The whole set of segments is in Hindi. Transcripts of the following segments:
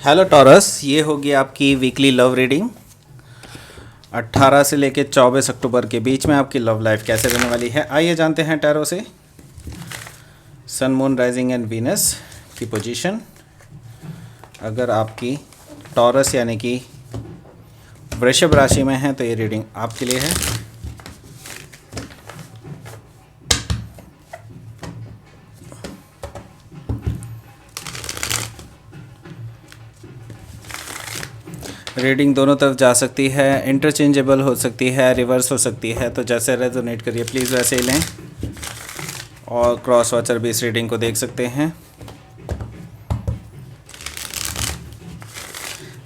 हेलो टॉरस, ये होगी आपकी वीकली लव रीडिंग। 18 से लेकर 24 अक्टूबर के बीच में आपकी लव लाइफ कैसे रहने वाली है, आइए जानते हैं टैरो से। सन, मून, राइजिंग एंड वीनस की पोजीशन। अगर आपकी टॉरस यानी कि वृषभ राशि में है तो ये रीडिंग आपके लिए है। रीडिंग दोनों तरफ जा सकती है, इंटरचेंजेबल हो सकती है, रिवर्स हो सकती है, तो जैसे रेजोनेट करिए प्लीज़ वैसे ही लें। और क्रॉस वॉचर भी इस रीडिंग को देख सकते हैं।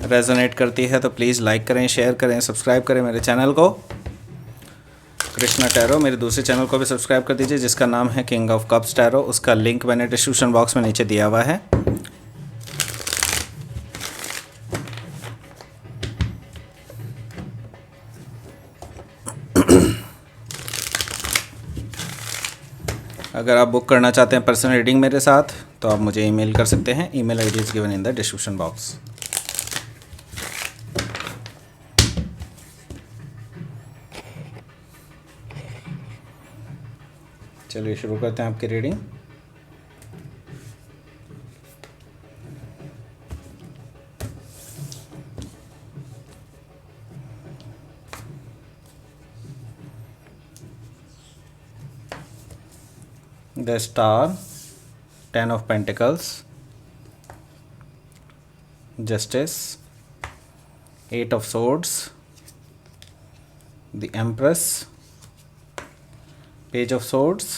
रेजोनेट करती है तो प्लीज़ लाइक करें, शेयर करें, सब्सक्राइब करें मेरे चैनल को कृष्णा टैरो। मेरे दूसरे चैनल को भी सब्सक्राइब कर दीजिए जिसका नाम है किंग ऑफ कप्स टैरो। उसका लिंक मैंने डिस्क्रिप्शन बॉक्स में नीचे दिया हुआ है। अगर आप बुक करना चाहते हैं पर्सनल रीडिंग मेरे साथ तो आप मुझे ईमेल कर सकते हैं। Email ID is given in the description box. चलिए शुरू करते हैं आपकी reading. The Star, 10 of Pentacles, Justice, 8 of Swords, the Empress, Page of Swords,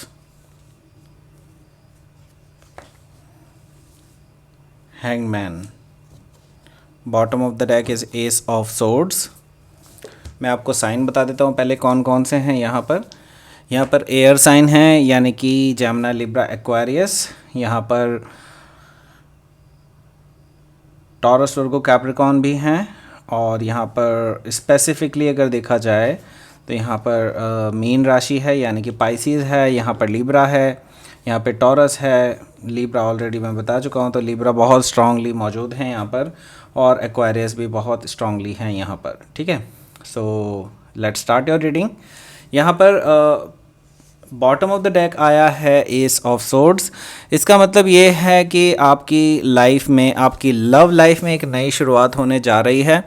Hangman. Bottom of the deck is Ace of Swords. मैं आपको साइन बता देता हूँ पहले कौन कौन से हैं यहाँ पर एयर साइन है यानी कि जेमिनी, लिब्रा, एक्वेरियस। यहाँ पर टॉरस, वर्गो, कैप्रिकॉर्न भी हैं। और यहाँ पर स्पेसिफिकली अगर देखा जाए तो यहाँ पर मीन राशि है यानी कि पाइसिस है। यहाँ पर लिब्रा है, यहाँ पे टॉरस है। लिब्रा ऑलरेडी मैं बता चुका हूँ, तो लिब्रा बहुत स्ट्रांगली मौजूद हैं यहाँ पर, और एक्वेरियस भी बहुत स्ट्रांगली हैं यहाँ पर। ठीक है, so let's start your reading. यहाँ पर बॉटम ऑफ द डेक आया है एस ऑफ सोर्ड्स। इसका मतलब ये है कि आपकी लाइफ में, आपकी लव लाइफ में एक नई शुरुआत होने जा रही है।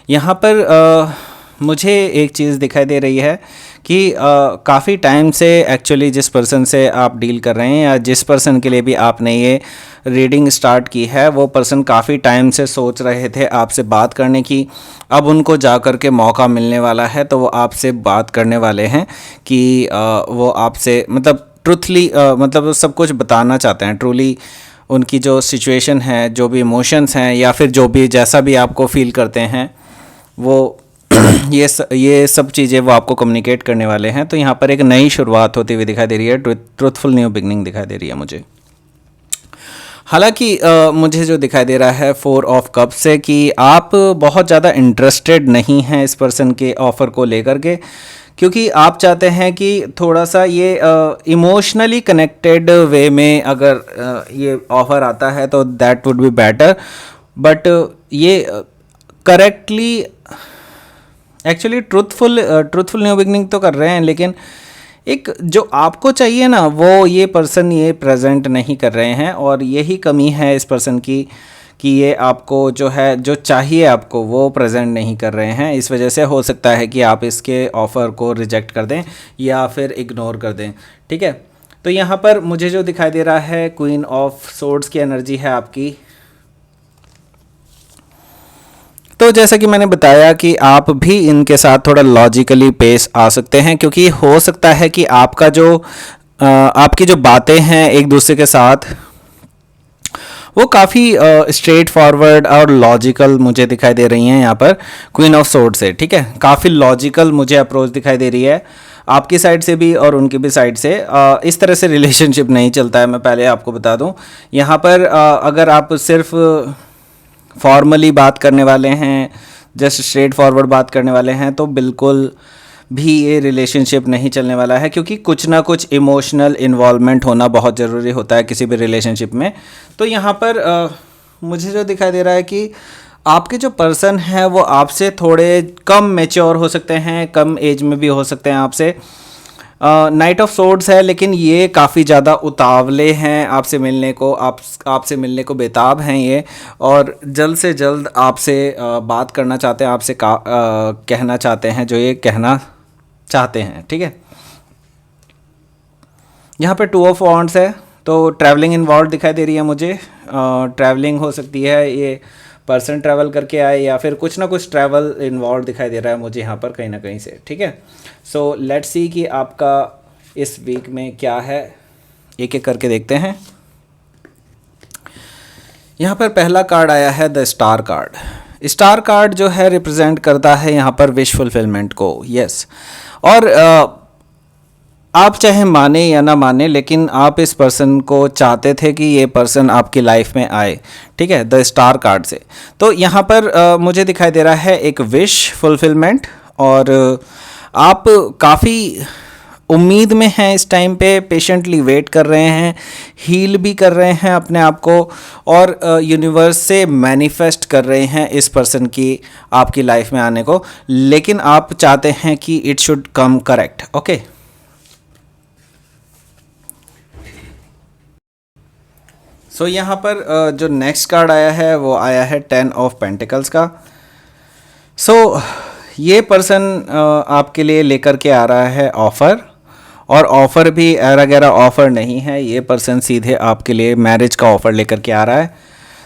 यहाँ पर मुझे एक चीज़ दिखाई दे रही है कि काफ़ी टाइम से एक्चुअली जिस पर्सन से आप डील कर रहे हैं या जिस पर्सन के लिए भी आपने ये रीडिंग स्टार्ट की है, वो पर्सन काफ़ी टाइम से सोच रहे थे आपसे बात करने की। अब उनको जा कर के मौका मिलने वाला है, तो वो आपसे बात करने वाले हैं कि वो आपसे मतलब ट्रूथली मतलब सब कुछ बताना चाहते हैं। ट्रूली उनकी जो सिचुएशन है, जो भी इमोशंस हैं या फिर जो भी जैसा भी आपको फील करते हैं, वो ये सब चीज़ें वो आपको कम्युनिकेट करने वाले हैं। तो यहाँ पर एक नई शुरुआत होती हुई दिखाई दे रही है, ट्रूथफुल न्यू बिगनिंग दिखाई दे रही है मुझे। हालांकि मुझे जो दिखाई दे रहा है 4 ऑफ कप से कि आप बहुत ज़्यादा इंटरेस्टेड नहीं हैं इस पर्सन के ऑफ़र को लेकर के, क्योंकि आप चाहते हैं कि थोड़ा सा ये इमोशनली कनेक्टेड वे में अगर ये ऑफ़र आता है तो that would be better. But ये correctly actually truthful new beginning तो कर रहे हैं, लेकिन एक जो आपको चाहिए ना, वो ये पर्सन ये प्रेजेंट नहीं कर रहे हैं। और यही कमी है इस पर्सन की कि ये आपको जो है, जो चाहिए आपको, वो प्रेजेंट नहीं कर रहे हैं। इस वजह से हो सकता है कि आप इसके ऑफ़र को रिजेक्ट कर दें या फिर इग्नोर कर दें। ठीक है, तो यहाँ पर मुझे जो दिखाई दे रहा है क्वीन ऑफ सोर्ड्स की एनर्जी है आपकी। तो जैसा कि मैंने बताया कि आप भी इनके साथ थोड़ा लॉजिकली पेश आ सकते हैं, क्योंकि हो सकता है कि आपका जो आपकी जो बातें हैं एक दूसरे के साथ, वो काफ़ी स्ट्रेट फॉरवर्ड और लॉजिकल मुझे दिखाई दे रही हैं यहाँ पर क्वीन ऑफ सोर्ड से। ठीक है, काफ़ी लॉजिकल मुझे अप्रोच दिखाई दे रही है आपकी साइड से भी और उनकी भी साइड से। इस तरह से रिलेशनशिप नहीं चलता है, मैं पहले आपको बता दूँ। यहाँ पर अगर आप सिर्फ फॉर्मली बात करने वाले हैं, जस्ट स्ट्रेट फॉरवर्ड बात करने वाले हैं, तो बिल्कुल भी ये रिलेशनशिप नहीं चलने वाला है, क्योंकि कुछ ना कुछ इमोशनल इन्वॉल्वमेंट होना बहुत ज़रूरी होता है किसी भी रिलेशनशिप में। तो यहाँ पर मुझे जो दिखाई दे रहा है कि आपके जो पर्सन है वो आपसे थोड़े कम मैच्योर हो सकते हैं, कम एज में भी हो सकते हैं आपसे। नाइट ऑफ सोर्ड्स है, लेकिन ये काफ़ी ज़्यादा उतावले हैं आपसे मिलने को, आपसे मिलने को बेताब हैं ये, और जल्द से जल्द आपसे बात करना चाहते हैं, आपसे कहना चाहते हैं जो ये कहना चाहते हैं, ठीक है। यहाँ पे 2 ऑफ वॉन्ड्स है, तो ट्रैवलिंग इन्वॉल्व दिखाई दे रही है मुझे। ट्रैवलिंग हो सकती है, ये पर्सन ट्रैवल करके आए या फिर कुछ ना कुछ ट्रैवल इन्वॉल्व दिखाई दे रहा है मुझे यहाँ पर कहीं ना कहीं से, ठीक है। सो लेट्स सी कि आपका इस वीक में क्या है, एक एक करके देखते हैं। यहाँ पर पहला कार्ड आया है the star card. Star card जो है रिप्रेजेंट करता है यहाँ पर विश फुलफिलमेंट को, यस। और आप चाहे माने या ना माने, लेकिन आप इस पर्सन को चाहते थे कि ये पर्सन आपकी लाइफ में आए, ठीक है, द स्टार कार्ड से। तो यहाँ पर मुझे दिखाई दे रहा है एक विश फुलफिलमेंट, और आप काफ़ी उम्मीद में हैं इस टाइम पे, पेशेंटली वेट कर रहे हैं, हील भी कर रहे हैं अपने आप को, और यूनिवर्स से मैनिफेस्ट कर रहे हैं इस पर्सन की आपकी लाइफ में आने को, लेकिन आप चाहते हैं कि it should come correct, okay. So यहाँ पर जो नेक्स्ट कार्ड आया है वो आया है 10 ऑफ पेंटिकल्स का। सो ये पर्सन आपके लिए लेकर के आ रहा है ऑफ़र, और ऑफ़र भी ऐरा गैरा ऑफ़र नहीं है, ये पर्सन सीधे आपके लिए मैरिज का ऑफ़र लेकर के आ रहा है,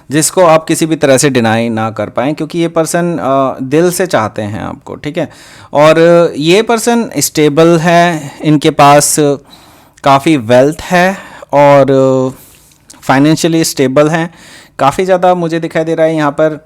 जिसको आप किसी भी तरह से डिनाई ना कर पाएँ, क्योंकि ये पर्सन दिल से चाहते हैं आपको, ठीक है। और ये पर्सन स्टेबल है, इनके पास काफ़ी वेल्थ है और फाइनेंशियली स्टेबल हैं, काफ़ी ज़्यादा मुझे दिखाई दे रहा है यहाँ पर।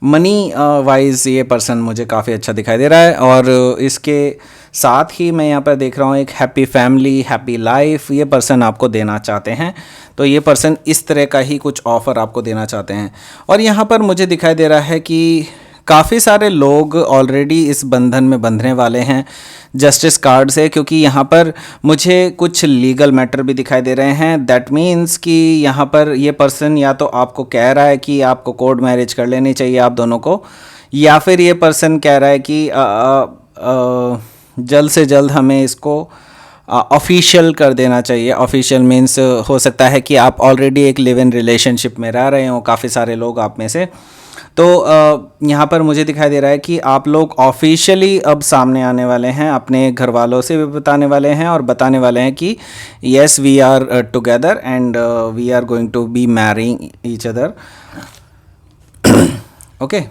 मनी वाइज ये पर्सन मुझे काफ़ी अच्छा दिखाई दे रहा है, और इसके साथ ही मैं यहाँ पर देख रहा हूँ एक हैप्पी फैमिली, हैप्पी लाइफ ये पर्सन आपको देना चाहते हैं। तो ये पर्सन इस तरह का ही कुछ ऑफ़र आपको देना चाहते हैं। और यहाँ पर मुझे दिखाई दे रहा है कि काफ़ी सारे लोग ऑलरेडी इस बंधन में बंधने वाले हैं जस्टिस कार्ड से, क्योंकि यहाँ पर मुझे कुछ लीगल मैटर भी दिखाई दे रहे हैं। दैट मीन्स कि यहाँ पर ये पर्सन या तो आपको कह रहा है कि आपको कोर्ट मैरिज कर लेनी चाहिए आप दोनों को, या फिर ये पर्सन कह रहा है कि जल्द से जल्द हमें इसको ऑफिशियल कर देना चाहिए। ऑफिशियल मीन्स हो सकता है कि आप ऑलरेडी एक लिव इन रिलेशनशिप में रह रहे हो, काफ़ी सारे लोग आप में से। तो यहाँ पर मुझे दिखाई दे रहा है कि आप लोग ऑफिशियली अब सामने आने वाले हैं, अपने घर वालों से भी बताने वाले हैं और बताने वाले हैं कि yes we are together and we are going to be marrying each other, okay.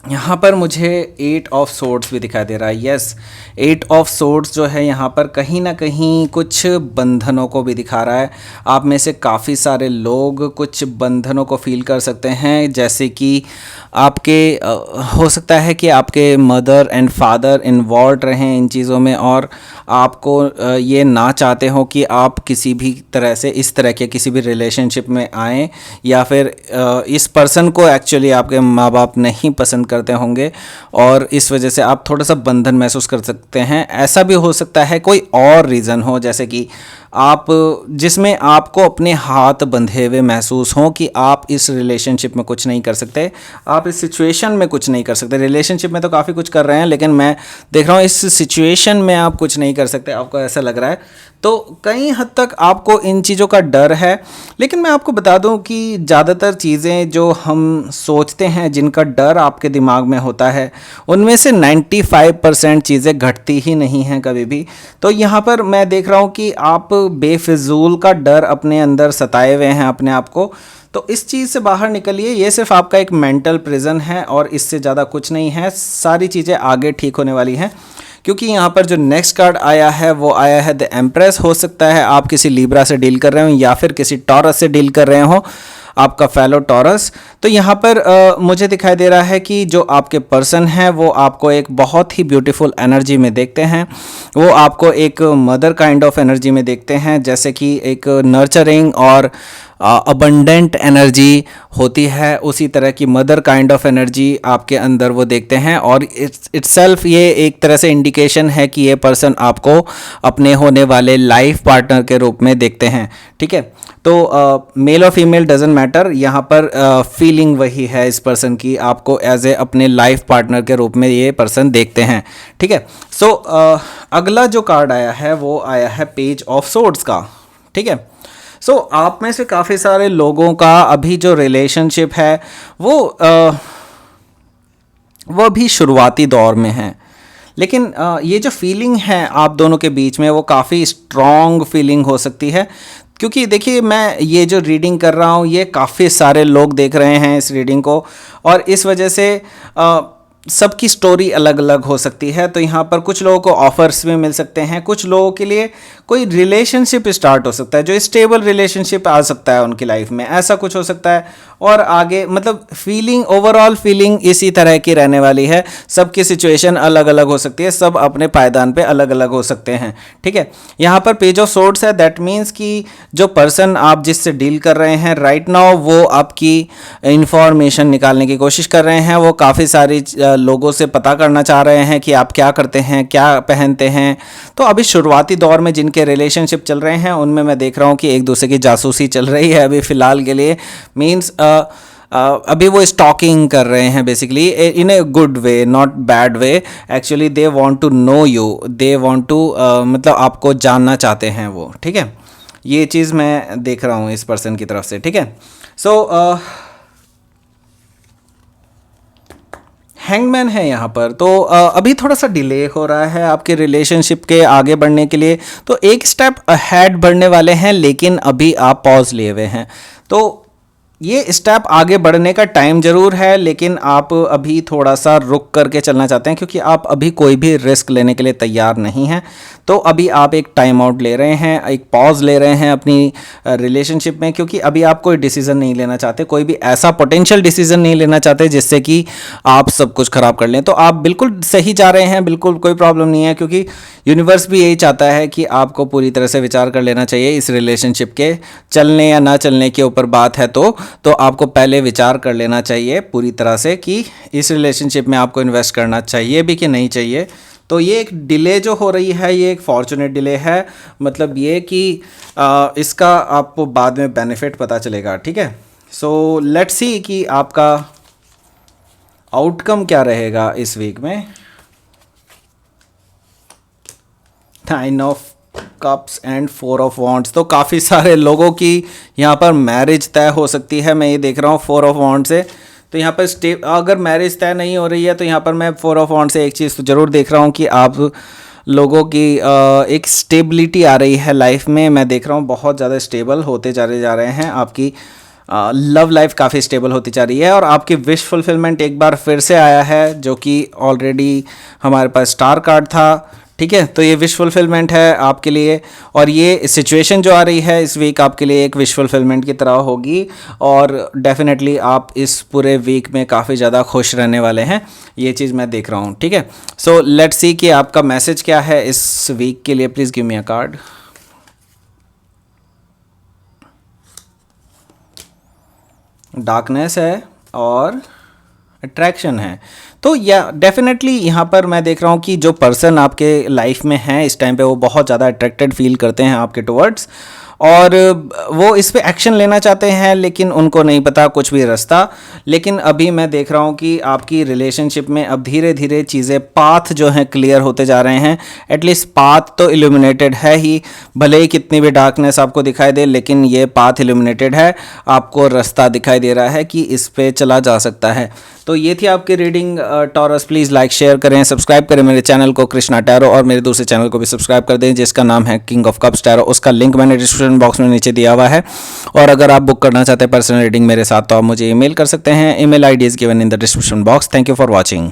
यहाँ पर मुझे 8 ऑफ सोर्ड्स भी दिखाई दे रहा है, यस। 8 ऑफ सोर्ड्स जो है यहाँ पर कहीं ना कहीं कुछ बंधनों को भी दिखा रहा है। आप में से काफ़ी सारे लोग कुछ बंधनों को फील कर सकते हैं, जैसे कि आपके हो सकता है कि आपके मदर एंड फादर इन्वॉल्व रहें इन चीज़ों में, और आपको ये ना चाहते हो कि आप किसी भी तरह से इस तरह के किसी भी रिलेशनशिप में आएँ, या फिर इस पर्सन को एक्चुअली आपके माँ बाप नहीं पसंद करते होंगे और इस वजह से आप थोड़ा सा बंधन महसूस कर सकते हैं। ऐसा भी हो सकता है कोई और रीज़न हो, जैसे कि आप जिसमें आपको अपने हाथ बंधे हुए महसूस हो कि आप इस रिलेशनशिप में कुछ नहीं कर सकते, आप इस सिचुएशन में कुछ नहीं कर सकते। रिलेशनशिप में तो काफ़ी कुछ कर रहे हैं, लेकिन मैं देख रहा हूँ इस सिचुएशन में आप कुछ नहीं कर सकते, आपको ऐसा लग रहा है। तो कई हद तक आपको इन चीज़ों का डर है, लेकिन मैं आपको बता दूं कि ज़्यादातर चीज़ें जो हम सोचते हैं, जिनका डर आपके दिमाग में होता है, उनमें से 95% चीज़ें घटती ही नहीं हैं कभी भी। तो यहाँ पर मैं देख रहा हूँ कि आप बेफिजूल का डर अपने अंदर सताए हुए हैं अपने आप को। तो इस चीज़ से बाहर निकलिए, ये सिर्फ आपका एक मेंटल प्रिजन है और इससे ज़्यादा कुछ नहीं है। सारी चीज़ें आगे ठीक होने वाली हैं, क्योंकि यहाँ पर जो नेक्स्ट कार्ड आया है वो आया है द एम्प्रेस। हो सकता है आप किसी लीब्रा से डील कर रहे हो या फिर किसी टॉरस से डील कर रहे हो, आपका फेलो टॉरस। तो यहाँ पर मुझे दिखाई दे रहा है कि जो आपके पर्सन हैं वो आपको एक बहुत ही ब्यूटीफुल एनर्जी में देखते हैं, वो आपको एक मदर काइंड ऑफ एनर्जी में देखते हैं, जैसे कि एक नर्चरिंग और अबंडेंट एनर्जी होती है, उसी तरह की मदर काइंड ऑफ एनर्जी आपके अंदर वो देखते हैं। और इट्सेल्फ ये एक तरह से इंडिकेशन है कि ये पर्सन आपको अपने होने वाले लाइफ पार्टनर के रूप में देखते हैं। ठीक है, तो मेल और फीमेल डजेंट मैटर, यहाँ पर फीलिंग वही है इस पर्सन की, आपको एज ए अपने लाइफ पार्टनर के रूप में ये पर्सन देखते हैं। ठीक है, सो अगला जो कार्ड आया है वो आया है पेज ऑफ सोर्ड्स का। ठीक है, सो आप में से काफ़ी सारे लोगों का अभी जो रिलेशनशिप है वो अभी शुरुआती दौर में है, लेकिन ये जो फीलिंग है आप दोनों के बीच में वो काफ़ी स्ट्रॉन्ग फीलिंग हो सकती है। क्योंकि देखिए, मैं ये जो रीडिंग कर रहा हूँ ये काफ़ी सारे लोग देख रहे हैं इस रीडिंग को, और इस वजह से सबकी स्टोरी अलग अलग हो सकती है। तो यहाँ पर कुछ लोगों को ऑफर्स भी मिल सकते हैं, कुछ लोगों के लिए कोई रिलेशनशिप स्टार्ट हो सकता है, जो स्टेबल रिलेशनशिप आ सकता है उनकी लाइफ में, ऐसा कुछ हो सकता है। और आगे मतलब फीलिंग, ओवरऑल फीलिंग इसी तरह की रहने वाली है। सबकी सिचुएशन अलग अलग हो सकती है, सब अपने पायदान पे अलग अलग हो सकते हैं। ठीक है, यहाँ पर पेज ऑफ सोर्ड्स है, दैट मीन्स कि जो पर्सन आप जिससे डील कर रहे हैं राइट नाउ वो आपकी इंफॉर्मेशन निकालने की कोशिश कर रहे हैं। वो काफ़ी सारी लोगों से पता करना चाह रहे हैं कि आप क्या करते हैं, क्या पहनते हैं। तो अभी शुरुआती दौर में जिनके रिलेशनशिप चल रहे हैं उनमें मैं देख रहा हूँ कि एक दूसरे की जासूसी चल रही है अभी फ़िलहाल के लिए। मीन्स अभी वो स्टॉकिंग कर रहे हैं basically in a good way, not bad way. Actually they want to know you, they want to मतलब आपको जानना चाहते हैं वो। ठीक है, ये चीज़ मैं देख रहा हूँ इस पर्सन की तरफ से। ठीक है, सो हैंगमैन है यहाँ पर। तो अभी थोड़ा सा डिले हो रहा है आपके रिलेशनशिप के आगे बढ़ने के लिए, तो एक स्टेप अहेड बढ़ने वाले हैं, लेकिन अभी आप पॉज लिए हुए हैं। तो ये स्टेप आगे बढ़ने का टाइम ज़रूर है, लेकिन आप अभी थोड़ा सा रुक करके चलना चाहते हैं, क्योंकि आप अभी कोई भी रिस्क लेने के लिए तैयार नहीं हैं। तो अभी आप एक टाइम आउट ले रहे हैं, एक पॉज ले रहे हैं अपनी रिलेशनशिप में, क्योंकि अभी आप कोई डिसीज़न नहीं लेना चाहते, कोई भी ऐसा पोटेंशियल डिसीज़न नहीं लेना चाहते जिससे कि आप सब कुछ ख़राब कर लें। तो आप बिल्कुल सही जा रहे हैं, बिल्कुल कोई प्रॉब्लम नहीं है, क्योंकि यूनिवर्स भी यही चाहता है कि आपको पूरी तरह से विचार कर लेना चाहिए इस रिलेशनशिप के चलने या ना चलने के ऊपर बात है। तो आपको पहले विचार कर लेना चाहिए पूरी तरह से कि इस रिलेशनशिप में आपको इन्वेस्ट करना चाहिए भी कि नहीं चाहिए। तो ये एक डिले जो हो रही है ये एक फॉर्चुनेट डिले है, मतलब ये कि इसका आपको बाद में बेनिफिट पता चलेगा। ठीक है, सो लेट्स सी कि आपका आउटकम क्या रहेगा इस वीक में। 9 of cups and 4 of wands, तो काफ़ी सारे लोगों की यहाँ पर मैरिज तय हो सकती है। मैं ये देख रहा हूँ 4 ऑफ वॉन्ड से। तो यहाँ पर अगर मैरिज तय नहीं हो रही है तो यहाँ पर मैं 4 ऑफ वॉन्ड से एक चीज़ तो ज़रूर देख रहा हूँ कि आप लोगों की एक स्टेबिलिटी आ रही है लाइफ में। मैं देख रहा हूँ बहुत ज़्यादा स्टेबल होते जा रहे हैं, आपकी लव लाइफ काफ़ी स्टेबल होती जा रही है। और आपकी विश फुलफिलमेंट एक बार फिर से आया है, जो कि ऑलरेडी हमारे पास स्टार कार्ड था। ठीक है, तो ये विश फुलफिलमेंट है आपके लिए, और ये सिचुएशन जो आ रही है इस वीक आपके लिए एक विश फुलफिलमेंट की तरह होगी, और डेफिनेटली आप इस पूरे वीक में काफ़ी ज़्यादा खुश रहने वाले हैं, ये चीज़ मैं देख रहा हूँ। ठीक है, सो लेट्स सी कि आपका मैसेज क्या है इस वीक के लिए। Please give me a card. Darkness है और अट्रैक्शन है। तो या डेफिनेटली यहाँ पर मैं देख रहा हूँ कि जो पर्सन आपके लाइफ में है इस टाइम पे वो बहुत ज़्यादा अट्रैक्टेड फील करते हैं आपके टुवर्ड्स, और वो इस पे एक्शन लेना चाहते हैं, लेकिन उनको नहीं पता कुछ भी रास्ता। लेकिन अभी मैं देख रहा हूँ कि आपकी रिलेशनशिप में अब धीरे धीरे चीज़ें, पाथ जो हैं क्लियर होते जा रहे हैं। एटलीस्ट पाथ तो इल्यूमिनेटेड है ही, भले ही कितनी भी डार्कनेस आपको दिखाई दे, लेकिन ये पाथ इल्यूमिनेटेड है, आपको रास्ता दिखाई दे रहा है कि इस पे चला जा सकता है। तो ये थी आपकी reading taurus. Please like share करें, सब्सक्राइब करें मेरे चैनल को कृष्णा टैरो, और मेरे दूसरे चैनल को भी सब्सक्राइब कर दें जिसका नाम है किंग ऑफ कप्स टैरो। उसका लिंक मैंने डिस्क्रिप्शन बॉक्स में नीचे दिया हुआ है। और अगर आप बुक करना चाहते हैं पर्सनल रीडिंग मेरे साथ तो आप मुझे ईमेल कर सकते हैं। Email ID is given in the description box. Thank you for watching.